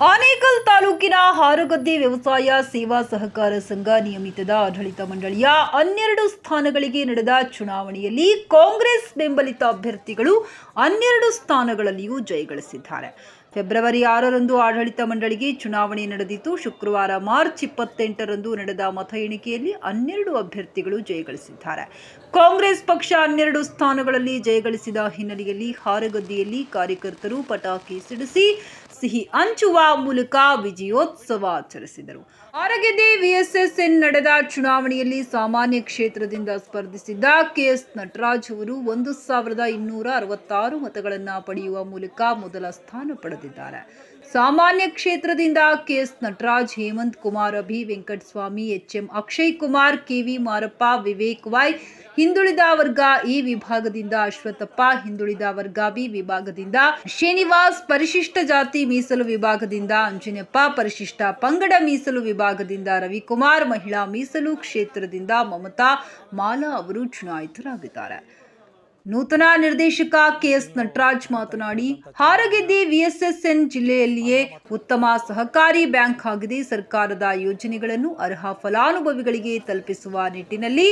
ಆನೇಕಲ್ ತಾಲೂಕಿನ ಹಾರಗದ್ದೆ ವ್ಯವಸಾಯ ಸೇವಾ ಸಹಕಾರ ಸಂಘ ನಿಯಮಿತದ ಆಡಳಿತ ಮಂಡಳಿಯ 12 ಸ್ಥಾನಗಳಿಗೆ ನಡೆದ ಚುನಾವಣೆಯಲ್ಲಿ ಕಾಂಗ್ರೆಸ್ ಬೆಂಬಲಿತ ಅಭ್ಯರ್ಥಿಗಳು 12 ಸ್ಥಾನಗಳಲ್ಲಿಯೂ ಜಯಗಳಿಸಿದ್ದಾರೆ. ಫೆಬ್ರವರಿ 6ರಂದು ಆಡಳಿತ ಮಂಡಳಿಗೆ ಚುನಾವಣೆ ನಡೆದಿದ್ದು, ಶುಕ್ರವಾರ ಮಾರ್ಚ್ 28ರಂದು ನಡೆದ ಮತ ಎಣಿಕೆಯಲ್ಲಿ 12 ಅಭ್ಯರ್ಥಿಗಳು ಜಯಗಳಿಸಿದ್ದಾರೆ. ಕಾಂಗ್ರೆಸ್ ಪಕ್ಷ 12 ಸ್ಥಾನಗಳಲ್ಲಿ ಜಯಗಳಿಸಿದ ಹಿನ್ನೆಲೆಯಲ್ಲಿ ಹಾರಗದ್ದೆಯಲ್ಲಿ ಕಾರ್ಯಕರ್ತರು ಪಟಾಕಿ ಸಿಡಿಸಿ ಸಿಹಿ ಹಂಚುವ ಮೂಲಕ ವಿಜಯೋತ್ಸವ ಆಚರಿಸಿದರು. ಹಾರಗದ್ದೆ ವಿಎಸ್ಎಸ್ಎನ್ ನಡೆದ ಚುನಾವಣೆಯಲ್ಲಿ ಸಾಮಾನ್ಯ ಕ್ಷೇತ್ರದಿಂದ ಸ್ಪರ್ಧಿಸಿದ್ದ ಕೆಎಸ್ ನಟರಾಜ್ ಅವರು 1266 ಮತಗಳನ್ನು ಪಡೆಯುವ ಮೂಲಕ ಮೊದಲ ಸ್ಥಾನ ಪಡೆದಿದ್ದಾರೆ. ಸಾಮಾನ್ಯ ಕ್ಷೇತ್ರದಿಂದ K S Nataraj, Hemanth Kumar, Abhi, Venkataswamy, H M Akshay Kumar, K V Marappa, Vivek Y, ಹಿಂದುಳಿದ ವರ್ಗ ಎ ವಿಭಾಗದಿಂದ ಅಶ್ವತ್ಥಪ್ಪ, ಹಿಂದುಳಿದ ವರ್ಗ ಬಿ ವಿಭಾಗದಿಂದ ಶ್ರೀನಿವಾಸ್, ಪರಿಶಿಷ್ಟ ಜಾತಿ ಮೀಸಲು ವಿಭಾಗದಿಂದ ಅಂಜನಪ್ಪ, ಪರಿಶಿಷ್ಟ ಪಂಗಡ ಮೀಸಲು ವಿಭಾಗದಿಂದ ರವಿಕುಮಾರ್, ಮಹಿಳಾ ಮೀಸಲು ಕ್ಷೇತ್ರದಿಂದ ಮಮತಾ ಮಾಲಾ ಅವರು ಚುನಾಯಿತರಾಗಿದ್ದಾರೆ. ನೂತನ ನಿರ್ದೇಶಕ ಕೆಎಸ್ ನಟರಾಜ್ ಮಾತನಾಡಿ, ಹಾರಗದ್ದೆ ವಿಎಸ್ಎಸ್ಎನ್ ಜಿಲ್ಲೆಯಲ್ಲಿಯೇ ಉತ್ತಮ ಸಹಕಾರಿ ಬ್ಯಾಂಕ್ ಆಗಿದೆ. ಸರ್ಕಾರದ ಯೋಜನೆಗಳನ್ನು ಅರ್ಹ ಫಲಾನುಭವಿಗಳಿಗೆ ತಲುಪಿಸುವ ನಿಟ್ಟಿನಲ್ಲಿ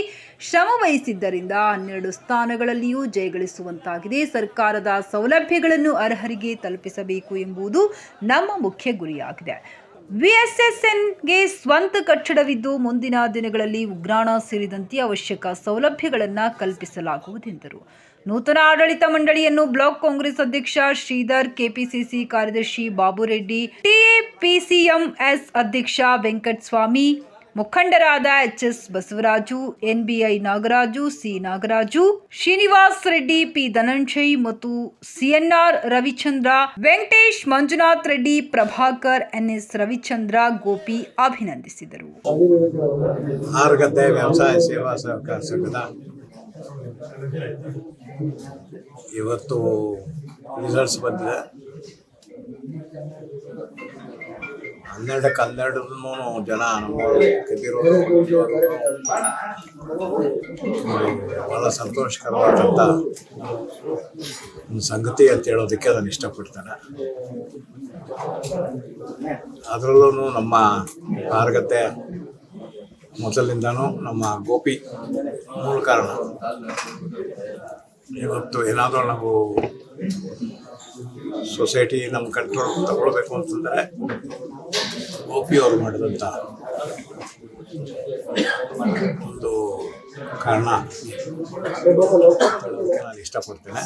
ಶ್ರಮ ವಹಿಸಿದ್ದರಿಂದ 12 ಸ್ಥಾನಗಳಲ್ಲಿಯೂ ಜಯಗಳಿಸುವಂತಾಗಿದೆ. ಸರ್ಕಾರದ ಸೌಲಭ್ಯಗಳನ್ನು ಅರ್ಹರಿಗೆ ತಲುಪಿಸಬೇಕು ಎಂಬುದು ನಮ್ಮ ಮುಖ್ಯ ಗುರಿಯಾಗಿದೆ. ವಿಎಸ್ಎಸ್ಎನ್ಗೆ ಸ್ವಂತ ಕಟ್ಟಡವಿದ್ದು, ಮುಂದಿನ ದಿನಗಳಲ್ಲಿ ಉಗ್ರಾಣ ಸೇರಿದಂತೆ ಅವಶ್ಯಕ ಸೌಲಭ್ಯಗಳನ್ನು ಕಲ್ಪಿಸಲಾಗುವುದೆಂದರು. ನೂತನ ಆಡಳಿತ ಮಂಡಳಿಯನ್ನು ಬ್ಲಾಕ್ ಕಾಂಗ್ರೆಸ್ ಅಧ್ಯಕ್ಷ ಶ್ರೀಧರ್, ಕೆಪಿಸಿಸಿ ಕಾರ್ಯದರ್ಶಿ ಬಾಬುರೆಡ್ಡಿ, ಟಿಎಪಿಸಿಎಂಎಸ್ ಅಧ್ಯಕ್ಷ ವೆಂಕಟಸ್ವಾಮಿ, ಮುಖಂಡರಾದ HS Basavaraju, NBI Nagaraju, C Nagaraju, Srinivas Reddy, P Dhananjay ಮತ್ತು ಸಿಎನ್ಆರ್ ರವಿಚಂದ್ರ, ವೆಂಕಟೇಶ್, ಮಂಜುನಾಥ್ ರೆಡ್ಡಿ, ಪ್ರಭಾಕರ್, ಎನ್ಎಸ್ ರವಿಚಂದ್ರ, ಗೋಪಿ ಅಭಿನಂದಿಸಿದರು. ಹಾರಗದ್ದೆ ವ್ಯವಸಾಯ ಸೇವಾ ಸಹಕಾರ ಸಂಘದ ಇವತ್ತು ರಿಸಲ್ಟ್ಸ್ ಬಂದಿದೆ. 12 ಜನ ಗೆದ್ದಿರೋದು ಬಹಳ ಸಂತೋಷಕರವಾದಂಥ ಒಂದು ಸಂಗತಿ ಅಂತ ಹೇಳೋದಕ್ಕೆ ನಾನು ಇಷ್ಟಪಡ್ತೇನೆ. ಅದರಲ್ಲೂ ನಮ್ಮ ಹಾರಗದ್ದೆ ಮೊದಲಿಂದನೂ ನಮ್ಮ ಗೋಪಿ ಮೂಲ ಕಾರಣ. ಇವತ್ತು ಏನಾದರೂ ನಾವು ಸೊಸೈಟಿ ನಮ್ಮ ಕಂಟ್ರೋಲ್ ತಗೊಳ್ಬೇಕು ಅಂತಂದರೆ ಗೋಪಿ ಅವರು ಮಾಡಿದಂಥ ಒಂದು ಕಾರಣ ನಾನು ಇಷ್ಟಪಡ್ತೇನೆ.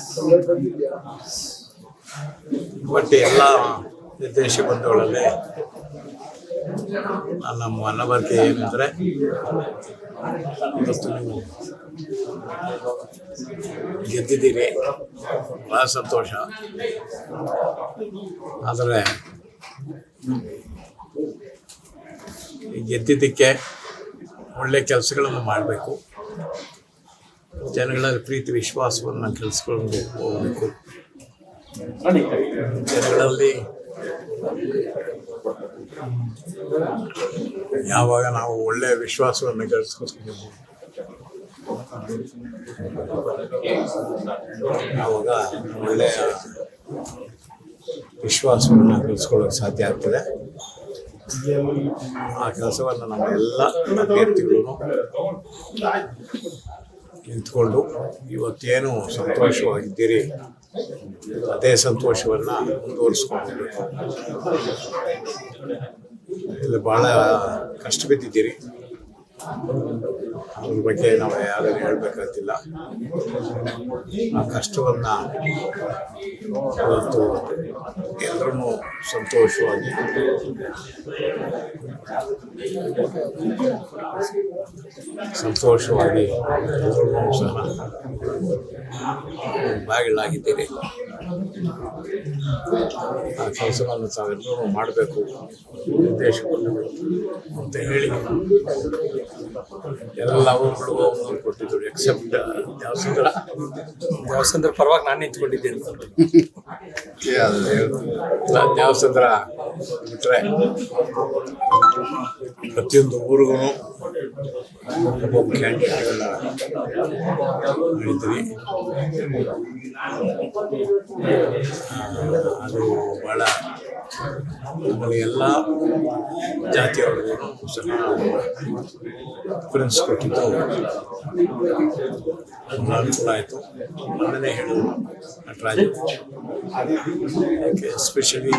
ಬಟ್ ಎಲ್ಲ ನಿರ್ದೇಶಕ ಬಂಧುಗಳಲ್ಲಿ ನನ್ನ ಮನವರಿಕೆ ಏನಂದರೆ, ಇವತ್ತು ನೀವು ಗೆದ್ದಿದ್ದೀರಿ, ಬಹಳ ಸಂತೋಷ. ಆದರೆ ಗೆದ್ದಿದ್ದಕ್ಕೆ ಒಳ್ಳೆಯ ಕೆಲಸಗಳನ್ನು ಮಾಡಬೇಕು, ಜನಗಳಲ್ಲಿ ಪ್ರೀತಿ ವಿಶ್ವಾಸವನ್ನು ಕೆಲಸಗಳನ್ನು ಹೋಗಬೇಕು, ಜನಗಳಲ್ಲಿ ಯಾವಾಗ ನಾವು ಒಳ್ಳೆಯ ವಿಶ್ವಾಸವನ್ನು ಗಳಿಸ್ಕೊಳ್ತೀವಿ ಆವಾಗ ಒಳ್ಳೆಯ ವಿಶ್ವಾಸವನ್ನು ಗಳಿಸ್ಕೊಳ್ಳೋಕೆ ಸಾಧ್ಯ ಆಗ್ತದೆ. ಆ ಕೆಲಸವನ್ನು ನಮ್ಮ ಎಲ್ಲ ಅಭ್ಯರ್ಥಿಗಳು ನಿಂತ್ಕೊಂಡು ಇವತ್ತೇನು ಸಂತೋಷವಾಗಿದ್ದೀರಿ ಅದೇ ಸಂತೋಷವನ್ನು ಮುಂದುವರಿಸ್ಕೊಳ್ಬೇಕು. ಇಲ್ಲಿ ಭಾಳ ಕಷ್ಟ ಬಿದ್ದಿದ್ದೀರಿ, ಅದ್ರ ಬಗ್ಗೆ ನಾವು ಯಾರು ಹೇಳಬೇಕಾಗ್ತಿಲ್ಲ. ಆ ಕಷ್ಟವನ್ನು ಇವತ್ತು ಎಲ್ಲರೂ ಸಂತೋಷವಾಗಿ ಎಲ್ಲರೂ ಸಹ ಭಾಗಿಗಳಾಗಿದ್ದೀರಿ. ಆ ಕೆಲಸವನ್ನು ತಾವೆಲ್ಲರೂ ಮಾಡಬೇಕು ಉದ್ದೇಶ ಅಂತ ಹೇಳಿ ಎಲ್ಲ ಎಲ್ಲ ಊರುಗಳಿಗೂ ಒಂದೊಂದು ಕೊಟ್ಟಿದ್ರು ಎಕ್ಸೆಪ್ಟ್ ದೇವಸ್ಥಾನದ ಪರವಾಗಿ ನಾನು ನಿಂತ್ಕೊಂಡಿದ್ದೇನೆ. ದೇವಸಂದ್ರ ಬಿಟ್ಟರೆ ಪ್ರತಿಯೊಂದು ಊರಿಗೂ ಒಬ್ಬೊಬ್ಬ ಕ್ಯಾಂಡಿಡೇಟ್ಗಳನ್ನ ಮಾಡಿದ್ವಿ. ಅದು ಭಾಳ ನಮ್ಮಲ್ಲಿ ಎಲ್ಲ ಜಾತಿಯವ್ರಿಗೂ ಸಹ ಪ್ರಿಫರೆನ್ಸ್ ಕೊಟ್ಟಿದ್ದು ತುಂಬ ಅನುಕೂಲ ಆಯಿತು. ಮೊನ್ನೆ ಹೇಳಿದ್ರು ನಟರಾಜ್, ಎಸ್ಪೆಷಲಿ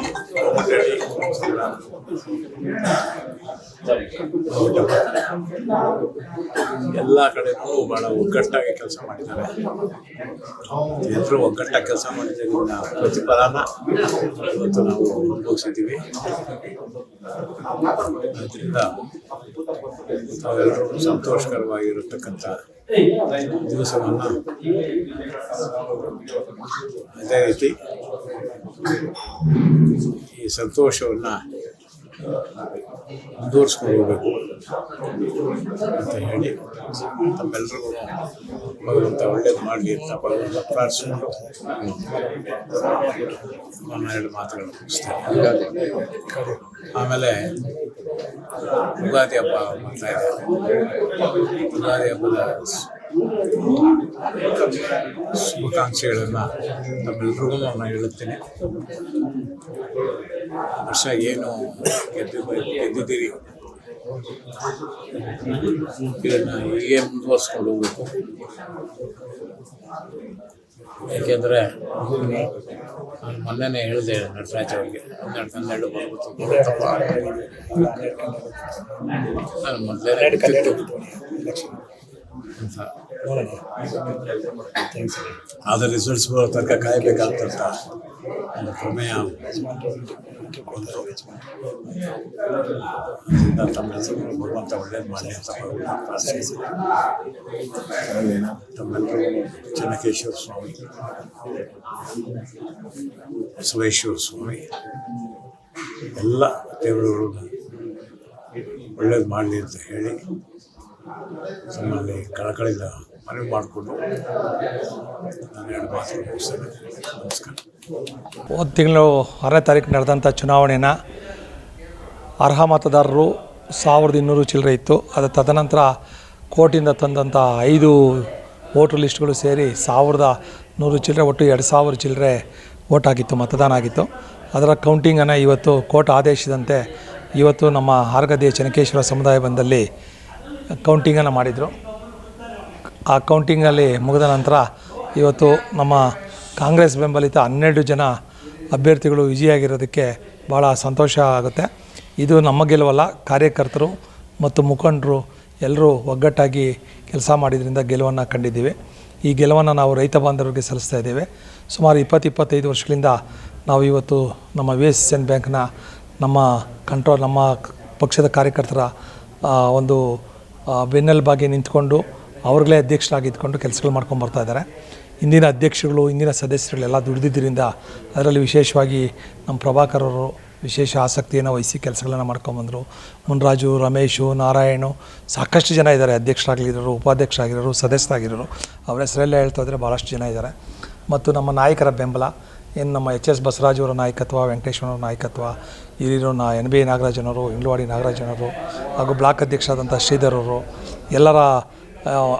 ಎಲ್ಲ ಕಡೆನೂ ಭಾಳ ಒಗ್ಗಟ್ಟಾಗಿ ಕೆಲಸ ಮಾಡಿದ್ದಾರೆ. ಎಲ್ಲರೂ ಒಗ್ಗಟ್ಟಾಗಿ ಕೆಲಸ ಮಾಡಿದ್ದರಿಂದ ಪ್ರತಿಫಲನ ಇವತ್ತು ನಾವು ಅನುಭವಿಸಿದ್ದೀವಿ. ಅದರಿಂದ ನಾವೆಲ್ಲರೂ ಸಂತೋಷಕರವಾಗಿರತಕ್ಕಂಥ ದಿವಸವನ್ನು ಅದೇ ರೀತಿ ಈ ಸಂತೋಷವನ್ನು ಮುಂದುವರಿಸ್ಕೊಂಡು ಹೋಗಬೇಕು ಅಂತ ಹೇಳಿ ತಮ್ಮೆಲ್ಲರಿಗೂ ಭಗವಂತ ಒಳ್ಳೇದು ಮಾಡಲಿ ಅಂತ ಭಗವಂತ ಪ್ರಾರ್ಥಿಸ್ಕೊಂಡು ಒಂದೆರಡು ಮಾತುಗಳು ಮುಗಿಸ್ತೇನೆ. ಆಮೇಲೆ ಯುಗಾದಿ ಹಬ್ಬ ಬರ್ತಾ ಇದೆ. ಯುಗಾದಿ ಹಬ್ಬದ ಶುಭಾಕಾಂಕ್ಷೆಗಳನ್ನು ತಮ್ಮೆಲ್ಲರಿಗೂ ನಾನು ಹೇಳುತ್ತೇನೆ. ವರ್ಷ ಏನು ಗೆದ್ದಿದ್ದೀರಿ ಇದನ್ನು ಹೀಗೆ ಮುಂದುವರಿಸ್ಕೊಂಡು ಹೋಗ್ಬೇಕು. ಏಕೆಂದರೆ ನಾನು ಮೊನ್ನೆ ಹೇಳಿದೆ ನಟರಾಜ್ ಅವರಿಗೆ 12 ಬರುತ್ತಪ್ಪ ನಾನು ಮೊದಲೇ ಅಂತ. ಆದರೆ ರಿಸಲ್ಟ್ಸ್ ಬರೋ ತನಕ ಕಾಯಬೇಕಾಗ್ತಂತ ಒಂದು ಪ್ರಮೇಯ ಅದರಿಂದ ತಮ್ಮೆಲ್ಲರೂ ಭಗವಂತ ಒಳ್ಳೇದು ಮಾಡಲಿ ಅಂತ ತಮ್ಮೆಲ್ಲರೂ ಚೆನ್ನಕೇಶ್ವರ ಸ್ವಾಮಿ, ಬಸವೇಶ್ವರ ಸ್ವಾಮಿ ಎಲ್ಲ ದೇವರುಗಳು ಒಳ್ಳೇದು ಮಾಡಲಿ ಅಂತ ಹೇಳಿ ನಮ್ಮಲ್ಲಿ ಕಳಕಳಿಯಿಂದ ಮನವಿ ಮಾಡಿಕೊಂಡು ನಾನು 2 ಮಾತುಗಳು ಮುಗಿಸ್ತೇನೆ. ನಮಸ್ಕಾರ. ಹೋದ ತಿಂಗಳು 6ನೇ ತಾರೀಕು ನಡೆದಂಥ ಚುನಾವಣೆನ ಅರ್ಹ ಮತದಾರರು 1200 ಚಿಲ್ಲರೆ ಇತ್ತು. ಅದು ತದನಂತರ ಕೋರ್ಟಿಂದ ತಂದಂಥ 5 ವೋಟರ್ ಲಿಸ್ಟ್ಗಳು ಸೇರಿ 1100 ಚಿಲ್ಲರೆ, ಒಟ್ಟು 2000 ಚಿಲ್ಲರೆ ವೋಟ್ ಆಗಿತ್ತು, ಮತದಾನ ಆಗಿತ್ತು. ಅದರ ಕೌಂಟಿಂಗನ್ನು ಇವತ್ತು ಕೋರ್ಟ್ ಆದೇಶದಂತೆ ಇವತ್ತು ನಮ್ಮ ಆರ್ಗದಿಯ ಚೆನ್ನಕೇಶ್ವರ ಸಮುದಾಯ ಬಂದಲ್ಲಿ ಕೌಂಟಿಂಗನ್ನು ಮಾಡಿದರು. ಆ ಕೌಂಟಿಂಗಲ್ಲಿ ಮುಗಿದ ನಂತರ ಇವತ್ತು ನಮ್ಮ ಕಾಂಗ್ರೆಸ್ ಬೆಂಬಲಿತ 12 ಜನ ಅಭ್ಯರ್ಥಿಗಳು ವಿಜಯಿಯಾಗಿರೋದಕ್ಕೆ ಭಾಳ ಸಂತೋಷ ಆಗುತ್ತೆ. ಇದು ನಮ್ಮ ಗೆಲುವಲ್ಲ, ಕಾರ್ಯಕರ್ತರು ಮತ್ತು ಮುಖಂಡರು ಎಲ್ಲರೂ ಒಗ್ಗಟ್ಟಾಗಿ ಕೆಲಸ ಮಾಡಿದ್ರಿಂದ ಗೆಲುವನ್ನು ಕಂಡಿದ್ದೀವಿ. ಈ ಗೆಲುವನ್ನು ನಾವು ರೈತ ಬಾಂಧವರಿಗೆ ಸಲ್ಲಿಸ್ತಾ ಇದ್ದೇವೆ. ಸುಮಾರು 20-25 ವರ್ಷಗಳಿಂದ ನಾವು ಇವತ್ತು ನಮ್ಮ VSN ಬ್ಯಾಂಕ್ನ ನಮ್ಮ ಪಕ್ಷದ ಕಾರ್ಯಕರ್ತರ ಒಂದು ಬೆನ್ನೆಲುಬಾಗಿ ನಿಂತ್ಕೊಂಡು ಅವ್ರಗಳೇ ಅಧ್ಯಕ್ಷರಾಗಿದ್ದುಕೊಂಡು ಕೆಲಸಗಳು ಮಾಡ್ಕೊಂಡು ಬರ್ತಾ ಇದ್ದಾರೆ. ಇಂದಿನ ಅಧ್ಯಕ್ಷಗಳು, ಇಂದಿನ ಸದಸ್ಯರುಗಳೆಲ್ಲ ದುಡಿದಿದ್ದರಿಂದ ಅದರಲ್ಲಿ ವಿಶೇಷವಾಗಿ ನಮ್ಮ ಪ್ರಭಾಕರ್ ಅವರು ವಿಶೇಷ ಆಸಕ್ತಿಯನ್ನು ವಹಿಸಿ ಕೆಲಸಗಳನ್ನು ಮಾಡ್ಕೊಂಬಂದರು. ಮುನ್ರಾಜು, ರಮೇಶು, ನಾರಾಯಣು, ಸಾಕಷ್ಟು ಜನ ಇದ್ದಾರೆ. ಅಧ್ಯಕ್ಷರಾಗಿರೋರು, ಉಪಾಧ್ಯಕ್ಷರಾಗಿರೋರು, ಸದಸ್ಯರಾಗಿರೋರು, ಅವರ ಹೆಸರೆಲ್ಲ ಹೇಳ್ತಾ ಇದ್ದರೆ ಭಾಳಷ್ಟು ಜನ ಇದ್ದಾರೆ. ಮತ್ತು ನಮ್ಮ ನಾಯಕರ ಬೆಂಬಲ ಏನು ನಮ್ಮ HS ಬಸವರಾಜ್ ಅವರ ನಾಯಕತ್ವ, ವೆಂಕಟೇಶ್ವರ ನಾಯಕತ್ವ, ಹಿರಿಯರು NB ನಾಗರಾಜನವರು, ಇಂಗ್ಲವಾಡಿ ನಾಗರಾಜನವರು ಹಾಗೂ ಬ್ಲಾಕ್ ಅಧ್ಯಕ್ಷರಾದಂಥ ಶ್ರೀಧರ್ ಅವರು ಎಲ್ಲರ,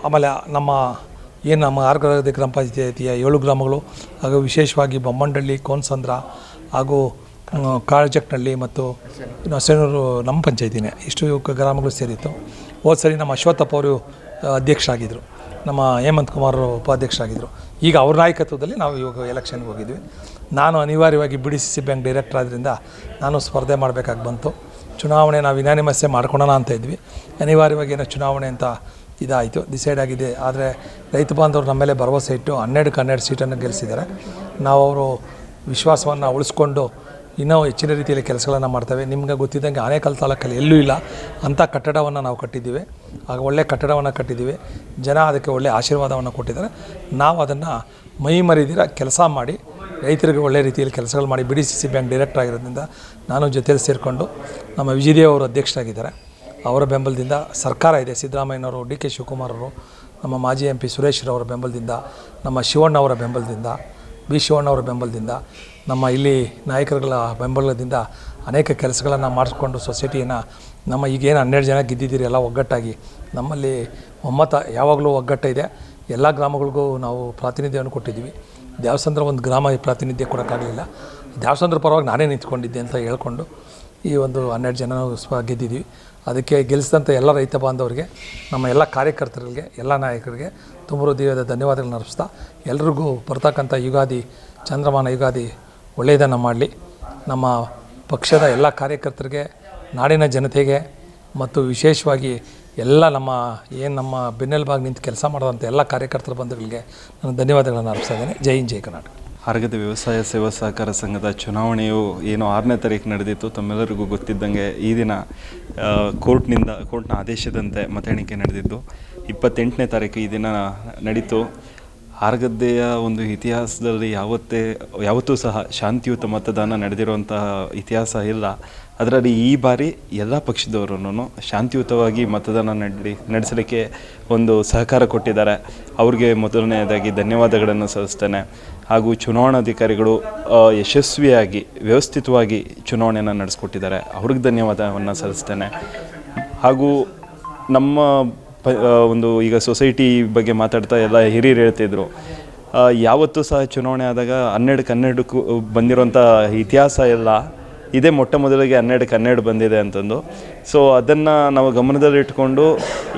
ಆಮೇಲೆ ನಮ್ಮ ಆರ್ಗದಿ ಗ್ರಾಮ ಪಂಚಾಯಿತಿಯ 7 ಗ್ರಾಮಗಳು ಹಾಗೂ ವಿಶೇಷವಾಗಿ ಬೊಮ್ಮಂಡಳ್ಳಿ, ಕೋನ್ಸಂದ್ರ ಹಾಗೂ ಕಾಳಜಕ್ನಹಳ್ಳಿ ಮತ್ತು ಹೊಸನೂರು ನಮ್ಮ ಪಂಚಾಯಿತಿನೇ ಇಷ್ಟು ಗ್ರಾಮಗಳು ಸೇರಿತ್ತು. ಹೋದ ಸರಿ ನಮ್ಮ ಅಶ್ವತ್ಥಪ್ಪ ಅವರು ಅಧ್ಯಕ್ಷರಾಗಿದ್ದರು, ನಮ್ಮ ಹೇಮಂತ್ ಕುಮಾರ್ ಉಪಾಧ್ಯಕ್ಷರಾಗಿದ್ದರು. ಈಗ ಅವ್ರ ನಾಯಕತ್ವದಲ್ಲಿ ನಾವು ಇವಾಗ ಎಲೆಕ್ಷನ್ಗೆ ಹೋಗಿದ್ವಿ. ನಾನು ಅನಿವಾರ್ಯವಾಗಿ BDCC ಬ್ಯಾಂಕ್ ಡೈರೆಕ್ಟರ್ ಆದ್ದರಿಂದ ನಾನು ಸ್ಪರ್ಧೆ ಮಾಡಬೇಕಾಗಿ ಬಂತು. ಚುನಾವಣೆ ನಾವು ಯುನಾನಿಮಸ್ಸೇ ಮಾಡ್ಕೊಳ್ಳೋಣ ಅಂತ ಇದ್ವಿ. ಅನಿವಾರ್ಯವಾಗಿ ಏನೋ ಚುನಾವಣೆ ಅಂತ ಇದಾಯಿತು, ಡಿಸೈಡ್ ಆಗಿದೆ. ಆದರೆ ರೈತ ಬಾಂಧವರು ನಮ್ಮ ಮೇಲೆ ಭರವಸೆ ಇಟ್ಟು 12 ಸೀಟನ್ನು ಗೆಲ್ಲಿಸಿದ್ದಾರೆ. ನಾವು ಅವರು ವಿಶ್ವಾಸವನ್ನು ಉಳಿಸ್ಕೊಂಡು ಇನ್ನೂ ಹೆಚ್ಚಿನ ರೀತಿಯಲ್ಲಿ ಕೆಲಸಗಳನ್ನು ಮಾಡ್ತೇವೆ. ನಿಮ್ಗೆ ಗೊತ್ತಿದ್ದಂಗೆ ಆನೇಕಲ್ ತಾಲೂಕಲ್ಲಿ ಎಲ್ಲೂ ಇಲ್ಲ ಅಂಥ ಕಟ್ಟಡವನ್ನು ನಾವು ಕಟ್ಟಿದ್ದೀವಿ. ಆಗ ಒಳ್ಳೆಯ ಕಟ್ಟಡವನ್ನು ಕಟ್ಟಿದ್ದೀವಿ. ಜನ ಅದಕ್ಕೆ ಒಳ್ಳೆಯ ಆಶೀರ್ವಾದವನ್ನು ಕೊಟ್ಟಿದ್ದಾರೆ. ನಾವು ಅದನ್ನು ಮೈ ಮರಿದಿರ ಕೆಲಸ ಮಾಡಿ ರೈತರಿಗೆ ಒಳ್ಳೆಯ ರೀತಿಯಲ್ಲಿ ಕೆಲಸಗಳು ಮಾಡಿ BDCC ಬ್ಯಾಂಕ್ ಡೈರೆಕ್ಟರ್ ಆಗಿರೋದ್ರಿಂದ ನಾನು ಜೊತೆಯಲ್ಲಿ ಸೇರಿಕೊಂಡು ನಮ್ಮ ವಿಜಯದೇವ್ ಅವರು ಅಧ್ಯಕ್ಷರಾಗಿದ್ದಾರೆ. ಅವರ ಬೆಂಬಲದಿಂದ ಸರ್ಕಾರ ಇದೆ. ಸಿದ್ದರಾಮಯ್ಯನವರು, ಡಿ ಕೆ ಶಿವಕುಮಾರ್ ಅವರು, ನಮ್ಮ ಮಾಜಿ MP ಸುರೇಶ್ರವರ ಬೆಂಬಲದಿಂದ, ನಮ್ಮ ಶಿವಣ್ಣ ಅವರ ಬೆಂಬಲದಿಂದ, ಬಿ ಶಿವಣ್ಣ ಅವರ ಬೆಂಬಲದಿಂದ, ನಮ್ಮ ಇಲ್ಲಿ ನಾಯಕರುಗಳ ಬೆಂಬಲದಿಂದ ಅನೇಕ ಕೆಲಸಗಳನ್ನು ಮಾಡಿಸ್ಕೊಂಡು ಸೊಸೈಟಿಯನ್ನು ನಮ್ಮ ಈಗೇನು 12 ಜನ ಗೆದ್ದಿದ್ದೀರಿ ಎಲ್ಲ ಒಗ್ಗಟ್ಟಾಗಿ, ನಮ್ಮಲ್ಲಿ ಒಮ್ಮತ ಯಾವಾಗಲೂ ಒಗ್ಗಟ್ಟಿದೆ. ಎಲ್ಲ ಗ್ರಾಮಗಳಿಗೂ ನಾವು ಪ್ರಾತಿನಿಧ್ಯವನ್ನು ಕೊಟ್ಟಿದ್ದೀವಿ. ದ್ಯಾವಸಂದ್ರ ಒಂದು ಗ್ರಾಮ ಪ್ರಾತಿನಿಧ್ಯ ಕೊಡೋಕ್ಕಾಗಲಿಲ್ಲ. ದ್ಯಾವಸಂದ್ರ ಪರವಾಗಿ ನಾನೇ ನಿಂತ್ಕೊಂಡಿದ್ದೆ ಅಂತ ಹೇಳ್ಕೊಂಡು ಈ ಒಂದು 12 ಜನ ಗೆದ್ದಿದ್ದೀವಿ. ಅದಕ್ಕೆ ಗೆಲ್ಲಿಸಿದಂಥ ಎಲ್ಲ ರೈತ ಬಾಂಧವರಿಗೆ, ನಮ್ಮ ಎಲ್ಲ ಕಾರ್ಯಕರ್ತರಿಗೆ, ಎಲ್ಲ ನಾಯಕರಿಗೆ ತುಂಬ ಹೃದಯದ ಧನ್ಯವಾದಗಳನ್ನು ಅರ್ಪಿಸ್ತಾ, ಎಲ್ರಿಗೂ ಬರ್ತಕ್ಕಂಥ ಯುಗಾದಿ, ಚಂದ್ರಮಾನ ಯುಗಾದಿ ಒಳ್ಳೆಯದನ್ನು ಮಾಡಲಿ. ನಮ್ಮ ಪಕ್ಷದ ಎಲ್ಲ ಕಾರ್ಯಕರ್ತರಿಗೆ, ನಾಡಿನ ಜನತೆಗೆ ಮತ್ತು ವಿಶೇಷವಾಗಿ ಎಲ್ಲ ನಮ್ಮ ಬೆನ್ನೆಲುಬಾಗಿ ನಿಂತು ಕೆಲಸ ಮಾಡೋದಂಥ ಎಲ್ಲ ಕಾರ್ಯಕರ್ತರ ಬಂಧುಗಳಿಗೆ ನಾನು ಧನ್ಯವಾದಗಳನ್ನು ಅರ್ಪಿಸ್ತಾ ಇದ್ದೇನೆ. ಜೈ ಹಿಂದ್, ಜೈ ಕರ್ನಾಟಕ. ಆರಗದ ವ್ಯವಸಾಯ ಸೇವಾ ಸಹಕಾರ ಸಂಘದ ಚುನಾವಣೆಯು ಏನು 6ನೇ ತಾರೀಕು ನಡೆದಿತ್ತು, ತಮ್ಮೆಲ್ಲರಿಗೂ ಗೊತ್ತಿದ್ದಂಗೆ ಈ ದಿನ ಕೋರ್ಟ್ನ ಆದೇಶದಂತೆ ಮತ ಎಣಿಕೆ ನಡೆದಿದ್ದು. 28ನೇ ತಾರೀಕು ಈ ದಿನ ನಡೀತು. ಆರಗದ್ದೆಯ ಒಂದು ಇತಿಹಾಸದಲ್ಲಿ ಯಾವತ್ತೂ ಸಹ ಶಾಂತಿಯುತ ಮತದಾನ ನಡೆದಿರುವಂತಹ ಇತಿಹಾಸ ಇಲ್ಲ. ಅದರಲ್ಲಿ ಈ ಬಾರಿ ಎಲ್ಲ ಪಕ್ಷದವರನ್ನು ಶಾಂತಿಯುತವಾಗಿ ಮತದಾನ ನಡೆಸಲಿಕ್ಕೆ ಒಂದು ಸಹಕಾರ ಕೊಟ್ಟಿದ್ದಾರೆ. ಅವ್ರಿಗೆ ಮೊದಲನೆಯದಾಗಿ ಧನ್ಯವಾದಗಳನ್ನು ಸಲ್ಲಿಸ್ತೇನೆ. ಹಾಗೂ ಚುನಾವಣಾಧಿಕಾರಿಗಳು ಯಶಸ್ವಿಯಾಗಿ ವ್ಯವಸ್ಥಿತವಾಗಿ ಚುನಾವಣೆಯನ್ನು ನಡೆಸ್ಕೊಟ್ಟಿದ್ದಾರೆ, ಅವ್ರಿಗೆ ಧನ್ಯವಾದವನ್ನು ಸಲ್ಲಿಸ್ತೇನೆ. ಹಾಗೂ ನಮ್ಮ ಒಂದು ಈಗ ಸೊಸೈಟಿ ಬಗ್ಗೆ ಮಾತಾಡ್ತಾ ಎಲ್ಲ ಹಿರಿಯರು ಹೇಳ್ತಿದ್ರು, ಯಾವತ್ತೂ ಸಹ ಚುನಾವಣೆ ಆದಾಗ 12ಕ್ಕೂ ಬಂದಿರೋಂಥ ಇತಿಹಾಸ ಎಲ್ಲ ಇದೇ ಮೊಟ್ಟ ಮೊದಲಿಗೆ 12 ಬಂದಿದೆ ಅಂತಂದು. ಸೊ ಅದನ್ನು ನಾವು ಗಮನದಲ್ಲಿಟ್ಕೊಂಡು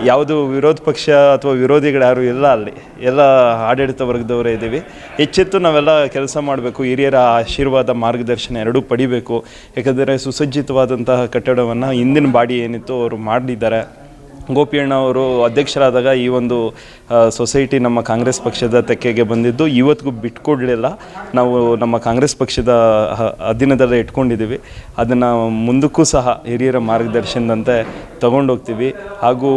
ಯಾವುದು ವಿರೋಧ ಪಕ್ಷ ಅಥವಾ ವಿರೋಧಿಗಳು ಯಾರು ಇಲ್ಲ, ಅಲ್ಲಿ ಎಲ್ಲ ಆಡಳಿತ ವರ್ಗದವರೇ ಇದ್ದೀವಿ. ಎಚ್ಚೆತ್ತು ನಾವೆಲ್ಲ ಕೆಲಸ ಮಾಡಬೇಕು. ಹಿರಿಯರ ಆಶೀರ್ವಾದ, ಮಾರ್ಗದರ್ಶನ ಎರಡೂ ಪಡಿಬೇಕು. ಯಾಕಂದರೆ ಸುಸಜ್ಜಿತವಾದಂತಹ ಕಟ್ಟಡವನ್ನು ಹಿಂದಿನ ಬಾಡಿ ಏನಿತ್ತು ಅವರು ಮಾಡಿದ್ದಾರೆ. ಗೋಪಿಯಣ್ಣ ಅವರು ಅಧ್ಯಕ್ಷರಾದಾಗ ಈ ಒಂದು ಸೊಸೈಟಿ ನಮ್ಮ ಕಾಂಗ್ರೆಸ್ ಪಕ್ಷದ ತೆಕ್ಕೆಗೆ ಬಂದಿದ್ದು ಇವತ್ತಿಗೂ ಬಿಟ್ಕೊಡ್ಲಿಲ್ಲ. ನಾವು ನಮ್ಮ ಕಾಂಗ್ರೆಸ್ ಪಕ್ಷದ ಅಧೀನದಲ್ಲೇ ಇಟ್ಕೊಂಡಿದ್ದೀವಿ. ಅದನ್ನು ಮುಂದಕ್ಕೂ ಸಹ ಹಿರಿಯರ ಮಾರ್ಗದರ್ಶನದಂತೆ ತಗೊಂಡೋಗ್ತೀವಿ. ಹಾಗೂ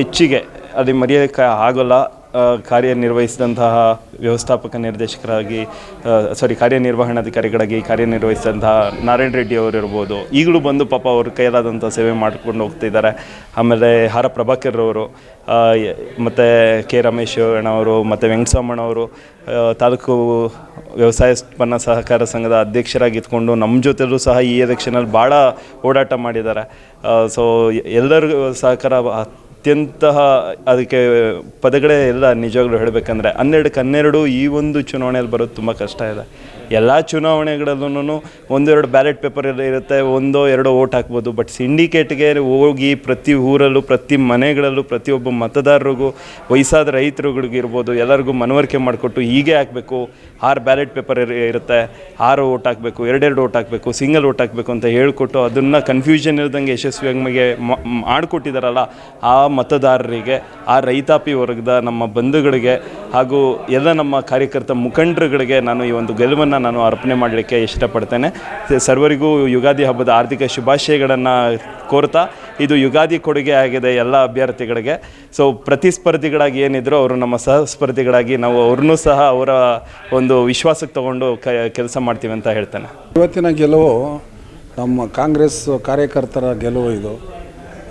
ಹೆಚ್ಚಿಗೆ ಅಲ್ಲಿ ಮರೆಯೋಕ್ಕೆ ಆಗೋಲ್ಲ. ಕಾರ್ಯನಿರ್ವಹಿಸಿದಂತಹ ವ್ಯವಸ್ಥಾಪಕ ನಿರ್ದೇಶಕರಾಗಿ ಕಾರ್ಯನಿರ್ವಹಣಾಧಿಕಾರಿಗಳಾಗಿ ಕಾರ್ಯನಿರ್ವಹಿಸಿದಂತಹ ನಾರಾಯಣ ರೆಡ್ಡಿ ಅವರು ಇರ್ಬೋದು, ಈಗಲೂ ಬಂದು ಪಾಪ ಅವ್ರ ಕೈಲಾದಂಥ ಸೇವೆ ಮಾಡ್ಕೊಂಡು ಹೋಗ್ತಿದ್ದಾರೆ. ಆಮೇಲೆ ಆರ್ ಪ್ರಭಾಕರ್ ಅವರು, ಮತ್ತು ಕೆ ರಮೇಶ್ ಅಣ್ಣವರು, ಮತ್ತು ವೆಂಕಟಸ್ವಾಮಣ್ಣವರು ತಾಲೂಕು ವ್ಯವಸಾಯ ಉತ್ಪನ್ನ ಸಹಕಾರ ಸಂಘದ ಅಧ್ಯಕ್ಷರಾಗಿ ಇದ್ಕೊಂಡು ನಮ್ಮ ಜೊತೆಲೂ ಸಹ ಈ ಎಲೆಕ್ಷನಲ್ಲಿ ಭಾಳ ಓಡಾಟ ಮಾಡಿದ್ದಾರೆ. ಸೊ ಎಲ್ಲರಿಗೂ ಸಹಕಾರ ಅತ್ಯಂತ, ಅದಕ್ಕೆ ಪದಗಳೇ ಎಲ್ಲ ನಿಜವಾಗ್ಲೂ ಹೇಳಬೇಕಂದ್ರೆ 12 ಈ ಒಂದು ಚುನಾವಣೆಯಲ್ಲಿ ಬರೋದು ತುಂಬ ಕಷ್ಟ ಇದೆ. ಎಲ್ಲ ಚುನಾವಣೆಗಳಲ್ಲೂ 1-2 ಬ್ಯಾಲೆಟ್ ಪೇಪರ್ ಇರುತ್ತೆ, 1-2 ಓಟ್ ಹಾಕ್ಬೋದು. ಬಟ್ ಸಿಂಡಿಕೇಟ್ಗೆ ಹೋಗಿ ಪ್ರತಿ ಊರಲ್ಲೂ, ಪ್ರತಿ ಮನೆಗಳಲ್ಲೂ, ಪ್ರತಿಯೊಬ್ಬ ಮತದಾರರಿಗೂ, ವಯಸ್ಸಾದ ರೈತರುಗಳಿಗಿರ್ಬೋದು, ಎಲ್ಲರಿಗೂ ಮನವರಿಕೆ ಮಾಡಿಕೊಟ್ಟು ಹೀಗೆ ಹಾಕಬೇಕು, 6 ಬ್ಯಾಲೆಟ್ ಪೇಪರ್ ಇರುತ್ತೆ, 6 ಓಟ್ ಹಾಕಬೇಕು, 2 ಓಟ್ ಹಾಕಬೇಕು, ಸಿಂಗಲ್ ಓಟ್ ಹಾಕಬೇಕು ಅಂತ ಹೇಳಿಕೊಟ್ಟು ಅದನ್ನು ಕನ್ಫ್ಯೂಷನ್ ಇಲ್ದಂಗೆ ಯಶಸ್ವಿಯಾಗಿ ಮಾಡಿಕೊಟ್ಟಿದ್ದಾರಲ್ಲ, ಆ ಮತದಾರರಿಗೆ, ಆ ರೈತಾಪಿ ವರ್ಗದ ನಮ್ಮ ಬಂಧುಗಳಿಗೆ ಹಾಗೂ ಎಲ್ಲ ನಮ್ಮ ಕಾರ್ಯಕರ್ತ ಮುಖಂಡರುಗಳಿಗೆ ನಾನು ಈ ಒಂದು ಗೆಲುವನ್ನು ನಾನು ಅರ್ಪಣೆ ಮಾಡಲಿಕ್ಕೆ ಇಷ್ಟಪಡ್ತೇನೆ. ಸರ್ವರಿಗೂ ಯುಗಾದಿ ಹಬ್ಬದ ಆರ್ಥಿಕ ಶುಭಾಶಯಗಳನ್ನು ಕೋರ್ತಾ, ಇದು ಯುಗಾದಿ ಕೊಡುಗೆ ಆಗಿದೆ ಎಲ್ಲ ಅಭ್ಯರ್ಥಿಗಳಿಗೆ. ಸೊ ಪ್ರತಿಸ್ಪರ್ಧಿಗಳಾಗಿ ಏನಿದ್ರು ಅವರು ನಮ್ಮ ಸಹಸ್ಪರ್ಧಿಗಳಾಗಿ ನಾವು ಅವ್ರನ್ನೂ ಸಹ ಅವರ ಒಂದು ವಿಶ್ವಾಸಕ್ಕೆ ತಗೊಂಡು ಕೆಲಸ ಮಾಡ್ತೀವಿ ಅಂತ ಹೇಳ್ತೇನೆ. ಇವತ್ತಿನ ಗೆಲುವು ನಮ್ಮ ಕಾಂಗ್ರೆಸ್ ಕಾರ್ಯಕರ್ತರ ಗೆಲುವು. ಇದು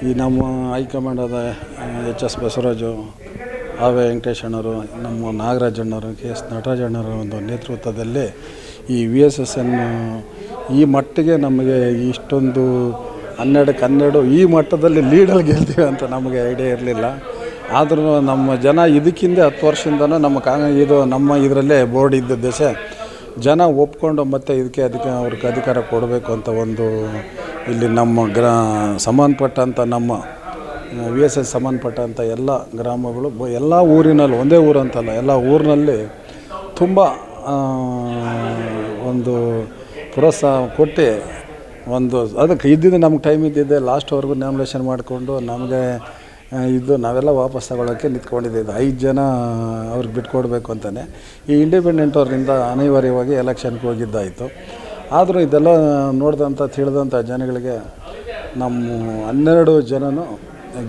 ಈ ನಮ್ಮ ಹೈಕಮಾಂಡದ HS ಬಸವರಾಜು, ಆವೆ ವೆಂಕಟೇಶಣ್ಣವರು, ನಮ್ಮ ನಾಗರಾಜಣ್ಣವರು, KS ನಟರಾಜಣ್ಣವರ ಒಂದು ನೇತೃತ್ವದಲ್ಲಿ ಈ VSSN ಈ ಮಟ್ಟಿಗೆ ನಮಗೆ ಇಷ್ಟೊಂದು 12 ಈ ಮಟ್ಟದಲ್ಲಿ ಲೀಡಲ್ಲಿ ಗೆಲ್ತೀವಿ ಅಂತ ನಮಗೆ ಐಡಿಯಾ ಇರಲಿಲ್ಲ. ಆದರೂ ನಮ್ಮ ಜನ ಇದಕ್ಕಿಂತ 10 ವರ್ಷದಿಂದನೂ ನಮ್ಮ ಇದರಲ್ಲೇ ಬೋರ್ಡ್ ಇದ್ದ ದೇಶ ಜನ ಒಪ್ಕೊಂಡು ಮತ್ತು ಅದಕ್ಕೆ ಅವ್ರಿಗೆ ಅಧಿಕಾರ ಕೊಡಬೇಕು ಅಂತ ಒಂದು ಇಲ್ಲಿ ನಮ್ಮ ಸಂಬಂಧಪಟ್ಟಂಥ ನಮ್ಮ VSS ಸಂಬಂಧಪಟ್ಟಂಥ ಎಲ್ಲ ಗ್ರಾಮಗಳು, ಎಲ್ಲ ಊರಿನಲ್ಲಿ, ಒಂದೇ ಊರು ಅಂತಲ್ಲ, ಎಲ್ಲ ಊರಿನಲ್ಲಿ ತುಂಬ ಒಂದು ಪ್ರೋತ್ಸಾಹ ಕೊಟ್ಟು ಒಂದು ಅದಕ್ಕೆ ಇದ್ದಿದ್ದು ನಮ್ಗೆ ಟೈಮ್ ಇದ್ದಿದ್ದೆ ಲಾಸ್ಟ್ವರೆಗೂ ನಾಮಿನೇಷನ್ ಮಾಡಿಕೊಂಡು ನಮಗೆ ನಾವೆಲ್ಲ ವಾಪಸ್ ತಗೊಳ್ಳೋಕ್ಕೆ ನಿಂತ್ಕೊಂಡಿದ್ದು 5 ಜನ ಅವ್ರಿಗೆ ಬಿಟ್ಕೊಡ್ಬೇಕು ಅಂತಲೇ ಈ ಇಂಡಿಪೆಂಡೆಂಟ್ ಅವ್ರಿಂದ ಅನಿವಾರ್ಯವಾಗಿ ಎಲೆಕ್ಷನ್ಗೆ ಹೋಗಿದ್ದಾಯಿತು. ಆದರೂ ಇದೆಲ್ಲ ನೋಡಿದಂಥ ತಿಳಿದಂಥ ಜನಗಳಿಗೆ ನಮ್ಮ 12 ಜನನೂ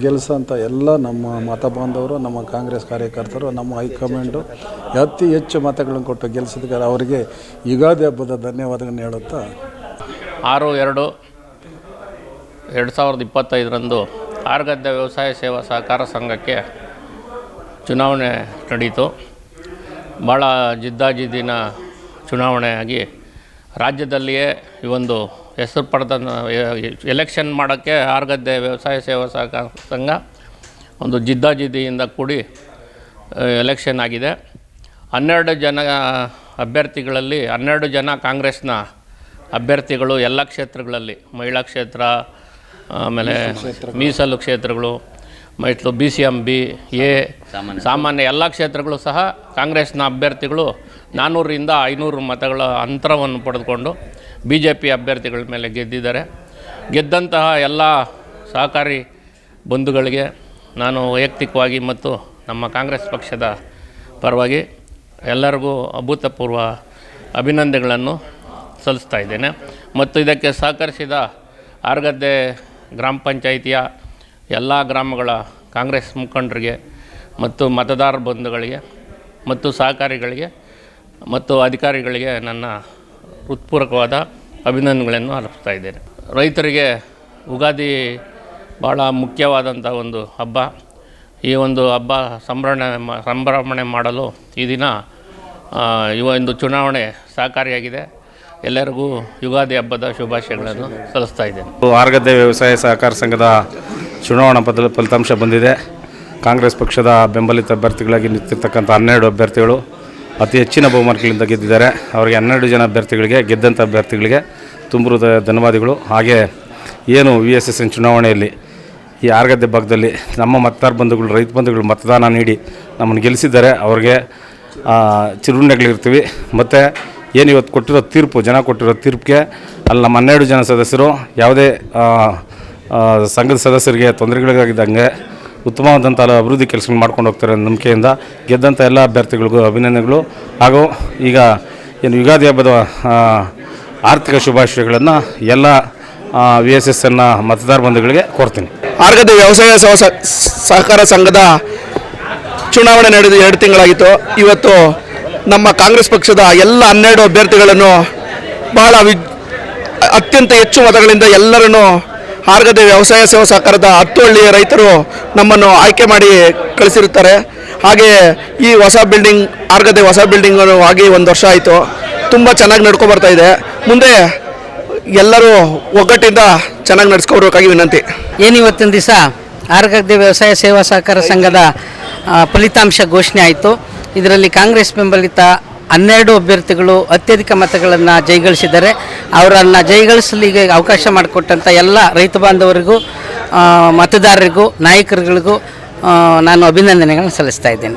ಗೆಲ್ಲಿಸೋಂಥ ಎಲ್ಲ ನಮ್ಮ ಮತ ಬಾಂಧವರು, ನಮ್ಮ ಕಾಂಗ್ರೆಸ್ ಕಾರ್ಯಕರ್ತರು, ನಮ್ಮ ಹೈಕಮಾಂಡು ಅತಿ ಹೆಚ್ಚು ಮತಗಳನ್ನು ಕೊಟ್ಟು ಗೆಲ್ಲಿಸಿದ ಅವರಿಗೆ ಯುಗಾದಿ ಹಬ್ಬದ ಧನ್ಯವಾದಗಳನ್ನು ಹೇಳುತ್ತಾ 6/2/2025 ಆರ್ಗದ್ದೆ ವ್ಯವಸಾಯ ಸೇವಾ ಸಹಕಾರ ಸಂಘಕ್ಕೆ ಚುನಾವಣೆ ನಡೀತು. ಭಾಳ ಜಿದ್ದಾಜಿದ್ದಿನ ಚುನಾವಣೆಯಾಗಿ ರಾಜ್ಯದಲ್ಲಿಯೇ ಈ ಒಂದು ಹೆಸರು ಪಡೆದ ಎಲೆಕ್ಷನ್ ಮಾಡೋಕ್ಕೆ ಆರ್ಗದ್ದೆ ವ್ಯವಸಾಯ ಸೇವಾ ಸಹಕಾರ ಸಂಘ ಒಂದು ಜಿದ್ದಾಜಿದ್ದಿಯಿಂದ ಕೂಡಿ ಎಲೆಕ್ಷನ್ ಆಗಿದೆ. 12 ಜನ ಅಭ್ಯರ್ಥಿಗಳಲ್ಲಿ 12 ಜನ ಕಾಂಗ್ರೆಸ್ನ ಅಭ್ಯರ್ಥಿಗಳು ಎಲ್ಲ ಕ್ಷೇತ್ರಗಳಲ್ಲಿ, ಮಹಿಳಾ ಕ್ಷೇತ್ರ, ಆಮೇಲೆ ಮೀಸಲು ಕ್ಷೇತ್ರಗಳು, ಮತ್ತು BCMB ಎ ಸಾಮಾನ್ಯ ಎಲ್ಲ ಕ್ಷೇತ್ರಗಳು ಸಹ ಕಾಂಗ್ರೆಸ್ನ ಅಭ್ಯರ್ಥಿಗಳು 400ರಿಂದ 500 ಮತಗಳ ಅಂತರವನ್ನು ಪಡೆದುಕೊಂಡು BJP ಅಭ್ಯರ್ಥಿಗಳ ಮೇಲೆ ಗೆದ್ದಿದ್ದಾರೆ. ಗೆದ್ದಂತಹ ಎಲ್ಲ ಸಹಕಾರಿ ಬಂಧುಗಳಿಗೆ ನಾನು ವೈಯಕ್ತಿಕವಾಗಿ ಮತ್ತು ನಮ್ಮ ಕಾಂಗ್ರೆಸ್ ಪಕ್ಷದ ಪರವಾಗಿ ಎಲ್ಲರಿಗೂ ಅಭೂತಪೂರ್ವ ಅಭಿನಂದನೆಗಳನ್ನು ಸಲ್ಲಿಸ್ತಾ ಇದ್ದೇನೆ. ಮತ್ತು ಇದಕ್ಕೆ ಸಹಕರಿಸಿದ ಆರ್ಗದ್ದೆ ಗ್ರಾಮ ಪಂಚಾಯಿತಿಯ ಎಲ್ಲ ಗ್ರಾಮಗಳ ಕಾಂಗ್ರೆಸ್ ಮುಖಂಡರಿಗೆ ಮತ್ತು ಮತದಾರ ಬಂಧುಗಳಿಗೆ ಮತ್ತು ಸಹಕಾರಿಗಳಿಗೆ ಮತ್ತು ಅಧಿಕಾರಿಗಳಿಗೆ ನನ್ನ ಹೃತ್ಪೂರ್ವಕವಾದ ಅಭಿನಂದನೆಗಳನ್ನು ಅರ್ಪಿಸ್ತಾ ಇದ್ದೇನೆ. ರೈತರಿಗೆ ಭಾಳ ಮುಖ್ಯವಾದಂಥ ಒಂದು ಹಬ್ಬ. ಈ ಒಂದು ಹಬ್ಬ ಸಂಭ್ರಮಣೆ ಮಾಡಲು ಈ ದಿನ ಈ ಒಂದು ಚುನಾವಣೆ ಸಹಕಾರಿಯಾಗಿದೆ. ಎಲ್ಲರಿಗೂ ಯುಗಾದಿ ಹಬ್ಬದ ಶುಭಾಶಯಗಳನ್ನು ಸಲ್ಲಿಸ್ತಾ ಇದ್ದೇನೆ. ಆರ್ಗದ್ದೆ ವ್ಯವಸಾಯ ಸಹಕಾರ ಸಂಘದ ಚುನಾವಣಾ ಫಲಿತಾಂಶ ಬಂದಿದೆ. ಕಾಂಗ್ರೆಸ್ ಪಕ್ಷದ ಬೆಂಬಲಿತ ಅಭ್ಯರ್ಥಿಗಳಾಗಿ ನಿಂತಿರ್ತಕ್ಕಂಥ 12 ಅಭ್ಯರ್ಥಿಗಳು ಅತಿ ಹೆಚ್ಚಿನ ಬಹುಮತಗಳಿಂದ ಗೆದ್ದಿದ್ದಾರೆ. ಅವರಿಗೆ 12 ಜನ ಅಭ್ಯರ್ಥಿಗಳಿಗೆ, ಗೆದ್ದಂಥ ಅಭ್ಯರ್ಥಿಗಳಿಗೆ ತುಂಬ ಧನ್ಯವಾದಗಳು. ಹಾಗೆ ಏನು VSSN ಚುನಾವಣೆಯಲ್ಲಿ ಈ ಆರ್ಗದ್ದೆ ಭಾಗದಲ್ಲಿ ನಮ್ಮ ಮತದಾರ ಬಂಧುಗಳು, ರೈತ ಬಂಧುಗಳು ಮತದಾನ ನೀಡಿ ನಮ್ಮನ್ನು ಗೆಲ್ಲಿಸಿದ್ದಾರೆ. ಅವ್ರಿಗೆ ಚಿರುಣೆಗಳಿರ್ತೀವಿ. ಮತ್ತು ಏನು ಇವತ್ತು ಕೊಟ್ಟಿರೋ ತೀರ್ಪು, ಜನ ಕೊಟ್ಟಿರೋ ತೀರ್ಪಿಗೆ ಅಲ್ಲಿ ನಮ್ಮ 12 ಜನ ಸದಸ್ಯರು ಯಾವುದೇ ಸಂಘದ ಸದಸ್ಯರಿಗೆ ತೊಂದರೆಗಳಿಗಾಗಿದ್ದಂಗೆ ಉತ್ತಮವಾದಂಥ ಅಭಿವೃದ್ಧಿ ಕೆಲಸಗಳು ಮಾಡ್ಕೊಂಡು ಹೋಗ್ತಾರೆ ಅನ್ನೋ ನಂಬಿಕೆಯಿಂದ ಗೆದ್ದಂಥ ಎಲ್ಲ ಅಭ್ಯರ್ಥಿಗಳಿಗೂ ಅಭಿನಂದನೆಗಳು. ಹಾಗೂ ಈಗ ಏನು ಯುಗಾದಿ ಹಬ್ಬದ ಆರ್ಥಿಕ ಶುಭಾಶಯಗಳನ್ನು ಎಲ್ಲ VSSN ಮತದಾರ ಬಂಧುಗಳಿಗೆ ಕೋರ್ತೀನಿ. ಆರ್ಗದ್ದೆ ವ್ಯವಸಾಯ ಸಹಕಾರ ಸಂಘದ ಚುನಾವಣೆ ನಡೆದು 2 ತಿಂಗಳಾಗಿತ್ತು. ಇವತ್ತು ನಮ್ಮ ಕಾಂಗ್ರೆಸ್ ಪಕ್ಷದ ಎಲ್ಲ 12 ಅಭ್ಯರ್ಥಿಗಳನ್ನು ಬಹಳ ಅತ್ಯಂತ ಹೆಚ್ಚು ಮತಗಳಿಂದ ಎಲ್ಲರನ್ನು ಆರ್ಗದ್ದೆ ವ್ಯವಸಾಯ ಸೇವಾ ಸಹಕಾರದ 10 ಹಳ್ಳಿಯ ರೈತರು ನಮ್ಮನ್ನು ಆಯ್ಕೆ ಮಾಡಿ ಕಳಿಸಿರುತ್ತಾರೆ. ಹಾಗೆ ಈ ಹೊಸ ಬಿಲ್ಡಿಂಗ್, ಆರ್ಗದ್ದೆ ಹೊಸ ಬಿಲ್ಡಿಂಗ್ ಆಗಿ 1 ವರ್ಷ ಆಯಿತು. ತುಂಬ ಚೆನ್ನಾಗಿ ನಡ್ಕೊ ಬರ್ತಾ ಇದೆ. ಮುಂದೆ ಎಲ್ಲರೂ ಒಗ್ಗಟ್ಟಿಂದ ಚೆನ್ನಾಗಿ ನಡೆಸ್ಕೊಡ್ಬೇಕಾಗಿ ವಿನಂತಿ. ಏನಿವತ್ತಿನ ದಿವಸ ಆರ್ಗದ್ದೆ ವ್ಯವಸಾಯ ಸೇವಾ ಸಹಕಾರ ಸಂಘದ ಫಲಿತಾಂಶ ಘೋಷಣೆ ಆಯಿತು. ಇದರಲ್ಲಿ ಕಾಂಗ್ರೆಸ್ ಬೆಂಬಲಿತ 12 ಅಭ್ಯರ್ಥಿಗಳು ಅತ್ಯಧಿಕ ಮತಗಳನ್ನು ಜಯಗಳಿಸಿದ್ದಾರೆ. ಅವರನ್ನು ಜಯಗಳಿಸಲಿಗೆ ಅವಕಾಶ ಮಾಡಿಕೊಟ್ಟಂಥ ಎಲ್ಲ ರೈತ ಬಾಂಧವರಿಗೂ, ಮತದಾರರಿಗೂ, ನಾಯಕರುಗಳಿಗೂ ನಾನು ಅಭಿನಂದನೆಗಳನ್ನು ಸಲ್ಲಿಸ್ತಾ ಇದ್ದೇನೆ.